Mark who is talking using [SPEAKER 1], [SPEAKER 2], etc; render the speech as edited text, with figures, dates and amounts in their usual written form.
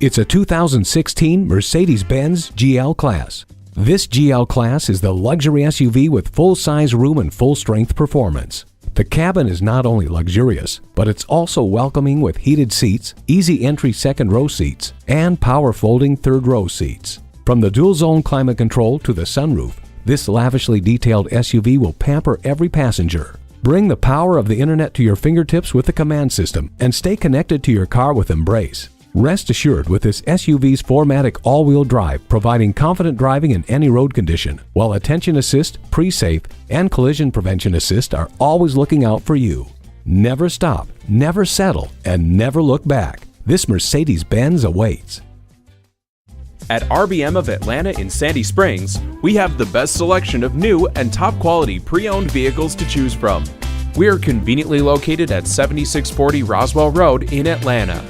[SPEAKER 1] It's a 2016 Mercedes-Benz GL Class. This GL Class is the luxury SUV with full-size room and full-strength performance. The cabin is not only luxurious, but it's also welcoming with heated seats, easy entry second-row seats, and power folding third-row seats. From the dual-zone climate control to the sunroof, this lavishly detailed SUV will pamper every passenger. Bring the power of the internet to your fingertips with the COMAND system and stay connected to your car with Embrace. Rest assured with this SUV's 4MATIC all-wheel drive, providing confident driving in any road condition, while Attention Assist, Pre-Safe, and Collision Prevention Assist are always looking out for you. Never stop, never settle, and never look back. This Mercedes-Benz awaits.
[SPEAKER 2] At RBM of Atlanta in Sandy Springs, we have the best selection of new and top-quality pre-owned vehicles to choose from. We are conveniently located at 7640 Roswell Road in Atlanta.